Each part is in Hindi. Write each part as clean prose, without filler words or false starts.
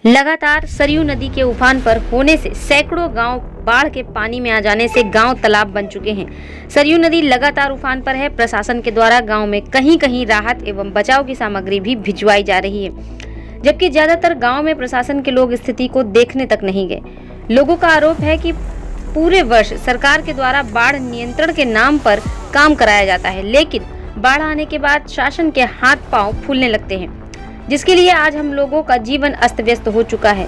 लगातार सरयू नदी के उफान पर होने से सैकड़ों गांव बाढ़ के पानी में आ जाने से गांव तालाब बन चुके हैं। सरयू नदी लगातार उफान पर है। प्रशासन के द्वारा गांव में कहीं कहीं राहत एवं बचाव की सामग्री भी भिजवाई जा रही है, जबकि ज्यादातर गांव में प्रशासन के लोग स्थिति को देखने तक नहीं गए। लोगों का आरोप है कि पूरे वर्ष सरकार के द्वारा बाढ़ नियंत्रण के नाम पर काम कराया जाता है, लेकिन बाढ़ आने के बाद शासन के हाथ पांव फूलने लगते हैं, जिसके लिए आज हम लोगों का जीवन अस्त व्यस्त हो चुका है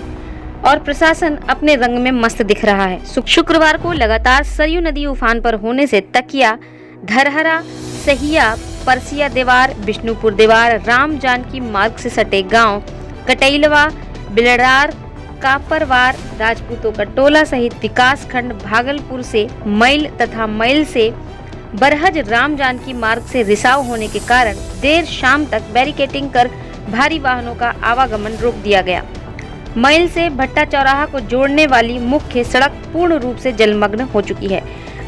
और प्रशासन अपने रंग में मस्त दिख रहा है। शुक्रवार को लगातार सरयू नदी उफान पर होने से तकिया, धरहरा, सहिया, परसिया देवार, विष्णुपुर देवार, राम जानकी मार्ग से सटे गांव कटैलवा, बिलरार, कापरवार, राजपूतों का टोला सहित विकास खंड भागलपुर से मैल तथा मैल से बरहज राम जानकी मार्ग से रिसाव होने के कारण देर शाम तक बैरिकेडिंग कर भारी वाहनों का आवागमन रोक दिया गया। मैल से भट्टा चौराहा को जोड़ने वाली मुख्य सड़क पूर्ण रूप से जलमग्न हो चुकी है।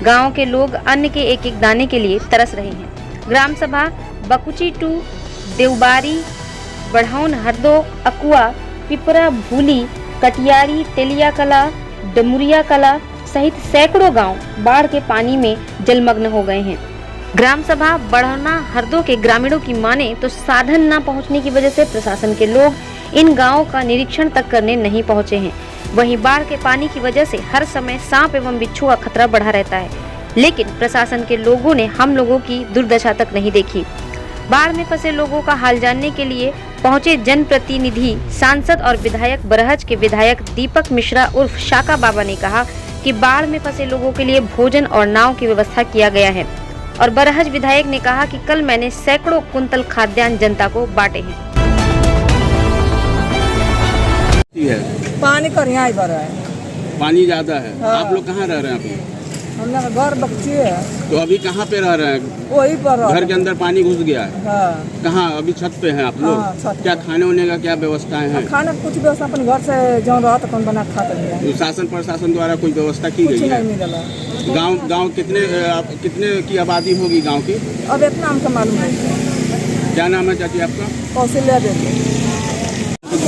गांव के लोग अन्न के एक एक दाने के लिए तरस रहे हैं। ग्राम सभा बकुची टू, देवबारी, बढ़ौन हरदो, अकुआ, पिपरा, भूली, कटियारी, तेलिया कला, डमुरिया कला सहित सैकड़ों गांव बाढ़ के पानी में जलमग्न हो गए हैं। ग्राम सभा बढ़ौना हरदो के ग्रामीणों की माने तो साधन न पहुंचने की वजह से प्रशासन के लोग इन गांवों का निरीक्षण तक करने नहीं पहुंचे हैं। वहीं बाढ़ के पानी की वजह से हर समय सांप एवं बिच्छू का खतरा बढ़ा रहता है, लेकिन प्रशासन के लोगों ने हम लोगों की दुर्दशा तक नहीं देखी। बाढ़ में फंसे लोगों का हाल जानने के लिए पहुंचे जनप्रतिनिधि, सांसद और विधायक बरहज के विधायक दीपक मिश्रा उर्फ शाका बाबा ने कहा कि बाढ़ में फंसे लोगों के लिए भोजन और नाव की व्यवस्था किया गया है। और बरहज विधायक ने कहा कि कल मैंने सैकड़ों कुंतल खाद्यान्न जनता को बांटे हैं। पानी कर यहाँ भरा है, पानी ज्यादा है। हाँ। आप लोग कहाँ रह रहे हैं अभी? हम लोग घर बच्ची है, तो अभी कहाँ पे रह रहे हैं? वही पर घर के अंदर पानी घुस गया है। हाँ। कहाँ? अभी छत पे हैं आप लोग? हाँ, छत पे। क्या खाने होने का क्या व्यवस्थाएं हैं? खाना कुछ व्यवस्था अपन घर से जो रहा तो बना खाता नहीं, शासन प्रशासन द्वारा कोई व्यवस्था की कुछ गई है? नहीं मिला। गांव कितने की आबादी होगी गांव की? अब इतना हमको मालूम है। क्या नाम है चाची आपका? कौशल्या देवी।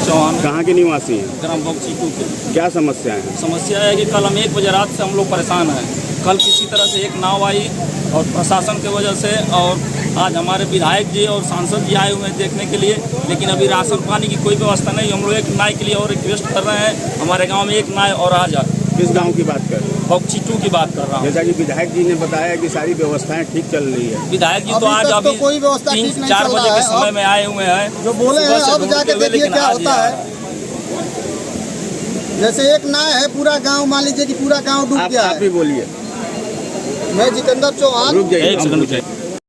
चौहान, कहाँ के निवासी हैं? ग्राम बक्सी टू के। क्या समस्या है? समस्या है कि कल हम 1 बजे रात से हम लोग परेशान हैं। कल किसी तरह से एक नाव आई और प्रशासन की वजह से, और आज हमारे विधायक जी और सांसद जी आए हुए हैं देखने के लिए, लेकिन अभी राशन पानी की कोई व्यवस्था नहीं। हम लोग एक नाव के लिए और रिक्वेस्ट कर रहे हैं, हमारे गाँव में एक नाव और आ जाए। किस गाँव की बात कर रहे हैं? बक्सी टू की बात कर रहा हूँ। जैसा कि विधायक जी ने बताया कि सारी व्यवस्थाएं ठीक चल रही है। विधायक जी तो आज अभी 3-4 बजे के समय में आए हुए हैं, जो बोले हैं। अब जाके देखिए क्या होता है। जैसे एक नाव है, पूरा गांव मान लीजिए कि पूरा गांव डूब गया आप है। भी बोलिए। मैं जितेंद्र चौहान, रुक जाइए, एक सेकंड रुकिए।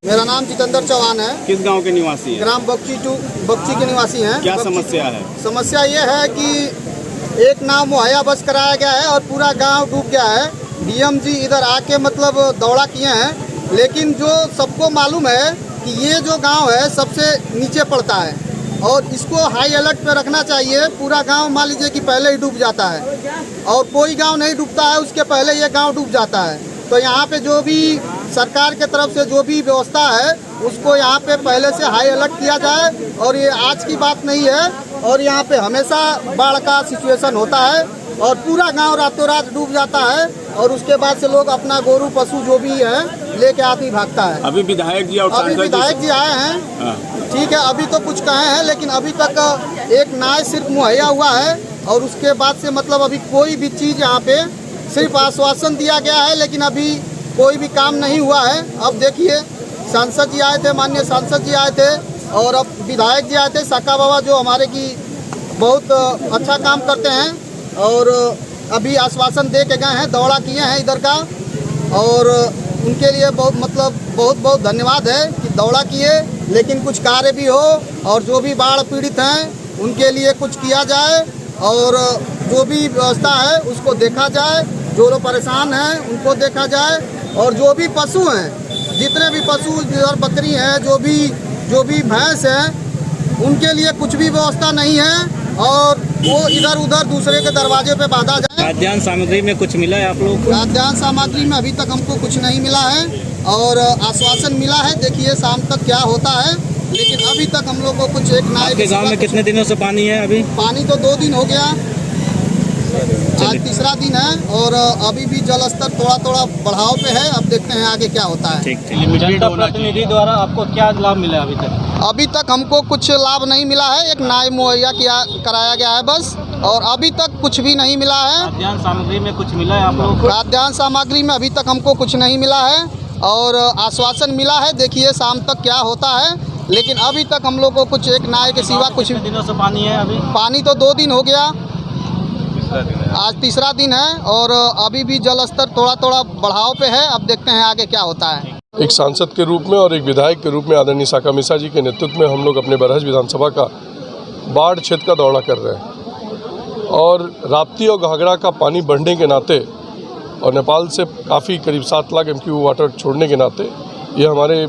मेरा नाम जितेंद्र चौहान है। किस गांव के निवासी हैं? ग्राम बक्ची के निवासी हैं। क्या बक्ची समस्या है? समस्या ये है कि एक नाव मुहैया बस कराया गया है और पूरा गांव डूब गया है। डीएम जी इधर आके मतलब दौड़ा किए हैं, लेकिन जो सबको मालूम है कि ये जो गांव है सबसे नीचे पड़ता है और इसको हाई अलर्ट पे रखना चाहिए। पूरा गांव मान लीजिए कि पहले ही डूब जाता है और कोई गांव नहीं डूबता है, उसके पहले ये गांव डूब जाता है। तो यहाँ पे जो भी सरकार के तरफ से जो भी व्यवस्था है उसको यहाँ पे पहले से हाई अलर्ट किया जाए। और ये आज की बात नहीं है, और यहाँ पे हमेशा बाढ़ का सिचुएशन होता है और पूरा गांव रातों रात डूब जाता है और उसके बाद से लोग अपना गोरू पशु जो भी है लेके आदमी भागता है। अभी विधायक जी और अभी विधायक जी आए हैं, ठीक है, अभी तो कुछ कहे हैं, लेकिन अभी तक एक नाव सिर्फ मुहैया हुआ है और उसके बाद से मतलब अभी कोई भी चीज़ यहाँ पे सिर्फ आश्वासन दिया गया है, लेकिन अभी कोई भी काम नहीं हुआ है। अब देखिए, सांसद जी आए थे, माननीय सांसद जी आए थे और अब विधायक जी आए थे, शाका बाबा, जो हमारे की बहुत अच्छा काम करते हैं और अभी आश्वासन दे के गए हैं, दौड़ा किए हैं इधर का, और उनके लिए बहुत धन्यवाद है कि दौड़ा किए। लेकिन कुछ कार्य भी हो और जो भी बाढ़ पीड़ित हैं उनके लिए कुछ किया जाए और जो भी व्यवस्था है उसको देखा जाए। जो लोग परेशान हैं उनको देखा जाए और जो भी पशु हैं, जितने भी पशु और बकरी हैं, जो भी भैंस हैं, उनके लिए कुछ भी व्यवस्था नहीं है और वो इधर उधर दूसरे के दरवाजे पे बांधा जाए। खाद्यान्न सामग्री में कुछ मिला है आप लोग? खाद्यान्न सामग्री में अभी तक हमको कुछ नहीं मिला है और आश्वासन मिला है। देखिए शाम तक क्या होता है लेकिन अभी तक हम लोग को कुछ एक नायक आपके गांव में कितने दिनों से पानी है अभी? पानी तो 2 दिन हो गया, आज तीसरा दिन है और अभी भी जल स्तर थोड़ा बढ़ाव पे है। अब देखते हैं आगे क्या होता है। ठीक। जनता प्रतिनिधि द्वारा आपको क्या लाभ मिला अभी तक? अभी तक हमको कुछ लाभ नहीं मिला है, एक नाव मुहैया कराया गया है बस, और अभी तक कुछ भी नहीं मिला है। खाद्यान्न सामग्री में कुछ मिला है आप लोगों को? खाद्यान्न सामग्री में अभी तक हमको कुछ नहीं मिला है और आश्वासन मिला है, देखिए शाम तक क्या होता है, लेकिन अभी तक हम लोग को कुछ एक नाव के सिवा कुछ। दिनों से पानी है अभी? पानी तो 2 दिन हो गया, आज तीसरा दिन है और अभी भी जल स्तर थोड़ा बढ़ाव पे है। अब देखते हैं आगे क्या होता है। एक सांसद के रूप में और एक विधायक के रूप में आदरणीय साका मिश्रा जी के नेतृत्व में हम लोग अपने बरहज विधानसभा का बाढ़ क्षेत्र का दौरा कर रहे हैं और राप्ती और घाघरा का पानी बढ़ने के नाते और नेपाल से काफ़ी करीब 7 लाख MQ वाटर छोड़ने के नाते ये हमारे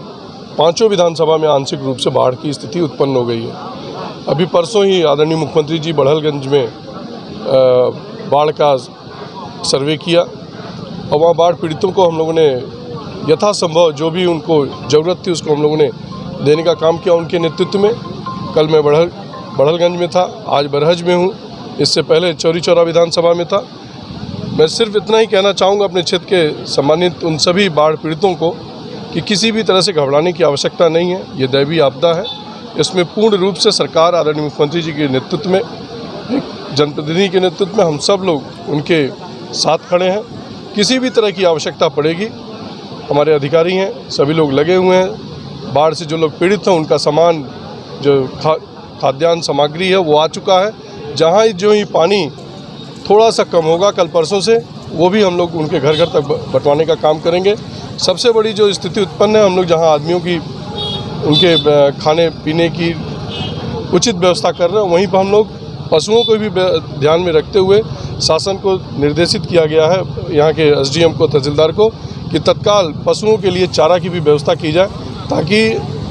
5 विधानसभा में आंशिक रूप से बाढ़ की स्थिति उत्पन्न हो गई है। अभी परसों ही आदरणीय मुख्यमंत्री जी बड़हलगंज में बाढ़ का सर्वे किया और वहाँ बाढ़ पीड़ितों को हम लोगों ने यथासंभव जो भी उनको ज़रूरत थी उसको हम लोगों ने देने का काम किया उनके नेतृत्व में। कल मैं बड़हलगंज में था, आज बरहज में हूँ, इससे पहले चौरी चौरा विधानसभा में था। मैं सिर्फ इतना ही कहना चाहूँगा अपने क्षेत्र के सम्मानित उन सभी बाढ़ पीड़ितों को कि किसी भी तरह से घबराने की आवश्यकता नहीं है। ये दैवीय आपदा है, इसमें पूर्ण रूप से सरकार आदरणीय मुख्यमंत्री जी के नेतृत्व में, एक जनप्रतिनिधि के नेतृत्व में हम सब लोग उनके साथ खड़े हैं। किसी भी तरह की आवश्यकता पड़ेगी, हमारे अधिकारी हैं, सभी लोग लगे हुए हैं। बाढ़ से जो लोग पीड़ित हैं उनका सामान जो खाद्यान्न सामग्री है वो आ चुका है। जहाँ जो ही पानी थोड़ा सा कम होगा कल परसों से, वो भी हम लोग उनके घर घर तक बंटवाने का काम करेंगे। सबसे बड़ी जो स्थिति उत्पन्न है, हम लोग जहाँ आदमियों की उनके खाने पीने की उचित व्यवस्था कर रहे हैं, वहीं पर हम लोग पशुओं को भी ध्यान में रखते हुए शासन को निर्देशित किया गया है, यहाँ के SDM को, तहसीलदार को, कि तत्काल पशुओं के लिए चारा की भी व्यवस्था की जाए ताकि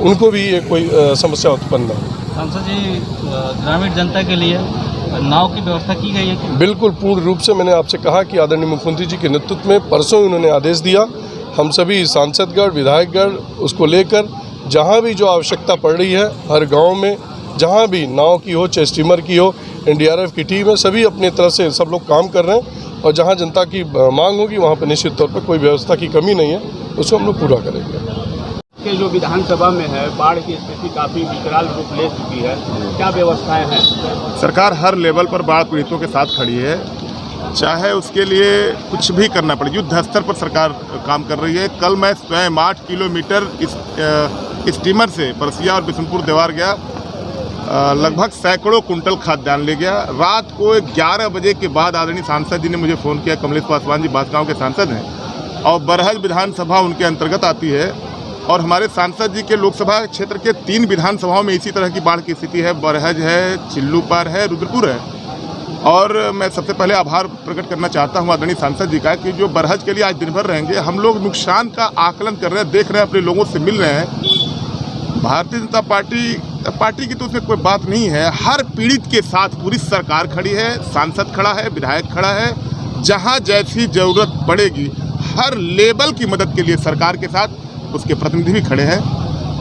उनको भी ये कोई समस्या उत्पन्न न हो। सांसद जी, ग्रामीण जनता के लिए नाव की व्यवस्था की गई है कि? बिल्कुल पूर्ण रूप से। मैंने आपसे कहा कि आदरणीय मुख्यमंत्री जी के नेतृत्व में परसों उन्होंने आदेश दिया, हम सभी सांसदगण विधायकगण उसको लेकर जहाँ भी जो आवश्यकता पड़ रही है, हर गाँव में जहाँ भी नाव की हो, चाहे स्टीमर की हो, NDRF की टीम है, सभी अपनी तरफ से सब लोग काम कर रहे हैं और जहाँ जनता की मांग होगी वहाँ पर निश्चित तौर पर कोई व्यवस्था की कमी नहीं है, उसको हम लोग पूरा करेंगे। के जो विधानसभा में है बाढ़ की स्थिति काफ़ी विकराल रूप ले चुकी है, क्या व्यवस्थाएं हैं? सरकार हर लेवल पर बाढ़ पीड़ितों के साथ खड़ी है, चाहे उसके लिए कुछ भी करना पड़े, युद्ध स्तर पर सरकार काम कर रही है। कल मैं स्वयं 8 किलोमीटर स्टीमर से परसिया और बिशनपुर देवार गया, लगभग सैकड़ों कुंटल खाद्यान्न ले गया। रात को 11 बजे के बाद आदरणीय सांसद जी ने मुझे फ़ोन किया, कमलेश पासवान जी बांसगांव के सांसद हैं और बरहज विधानसभा उनके अंतर्गत आती है और हमारे सांसद जी के लोकसभा क्षेत्र के 3 विधानसभाओं में इसी तरह की बाढ़ की स्थिति है। बरहज है, चिल्लूपार है, रुद्रपुर है। और मैं सबसे पहले आभार प्रकट करना चाहता हूं आदरणीय सांसद जी का कि जो बरहज के लिए आज दिन भर रहेंगे। हम लोग नुकसान का आकलन कर रहे हैं, देख रहे हैं, अपने लोगों से मिल रहे हैं। भारतीय जनता पार्टी की तो उसमें कोई बात नहीं है, हर पीड़ित के साथ पूरी सरकार खड़ी है, सांसद खड़ा है, विधायक खड़ा है। जहां जैसी ज़रूरत पड़ेगी हर लेवल की मदद के लिए सरकार के साथ उसके प्रतिनिधि भी खड़े हैं।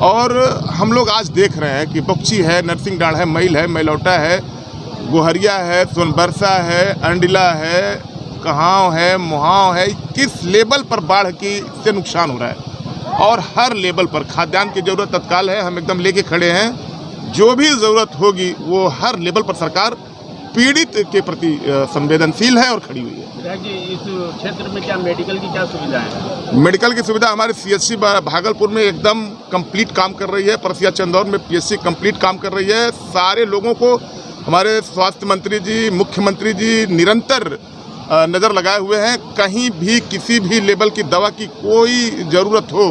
और हम लोग आज देख रहे हैं कि बक्ची है, नरसिंहडांड है, मैल है, मैलौटा है, गोहरिया है, सोनबरसा है, अंडिला है, कहाव है, मुहाव है, किस लेवल पर बाढ़ की से नुकसान हो रहा है। और हर लेवल पर खाद्यान्न की ज़रूरत तत्काल है, हम एकदम लेके खड़े हैं। जो भी ज़रूरत होगी वो हर लेवल पर सरकार पीड़ित के प्रति संवेदनशील है और खड़ी हुई है। जी, इस क्षेत्र में क्या मेडिकल की क्या सुविधाएं हैं? मेडिकल की सुविधा हमारे CHC भागलपुर में एकदम कंप्लीट काम कर रही है, परसिया चंदौर में PSC कंप्लीट काम कर रही है। सारे लोगों को हमारे स्वास्थ्य मंत्री जी, मुख्यमंत्री जी निरंतर नज़र लगाए हुए हैं। कहीं भी किसी भी लेवल की दवा की कोई ज़रूरत हो,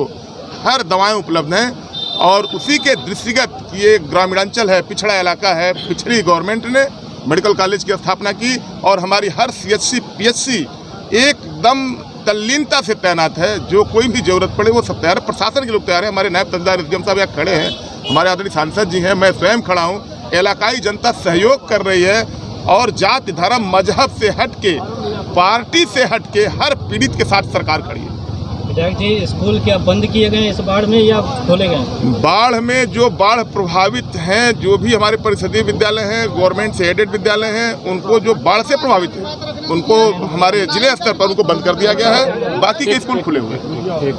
हर दवाएं उपलब्ध हैं। और उसी के दृष्टिगत ये ग्रामीणांचल है, पिछड़ा इलाका है, पिछड़ी गवर्नमेंट ने मेडिकल कॉलेज की स्थापना की और हमारी हर CHC PSC एकदम तल्लीनता से तैनात है। जो कोई भी ज़रूरत पड़े वो सब तैयार है, प्रशासन के लोग तैयार हैं। हमारे नायब तहसीलदार SDM साहब यहाँ खड़े हैं, हमारे आदरणीय सांसद जी हैं, मैं स्वयं खड़ा हूँ। इलाकाई जनता सहयोग कर रही है और जाति धर्म मजहब से हट के, पार्टी से हट के हर पीड़ित के साथ सरकार खड़ी है। विधायक जी, स्कूल क्या बंद किए गए इस बाढ़ में या खोले गए? बाढ़ में जो बाढ़ प्रभावित हैं, जो भी हमारे परिषदीय विद्यालय हैं, गवर्नमेंट से एडेड विद्यालय हैं, उनको जो बाढ़ से प्रभावित है उनको हमारे जिले स्तर पर उनको बंद कर दिया गया है। बाकी के स्कूल खुले हुए हैं।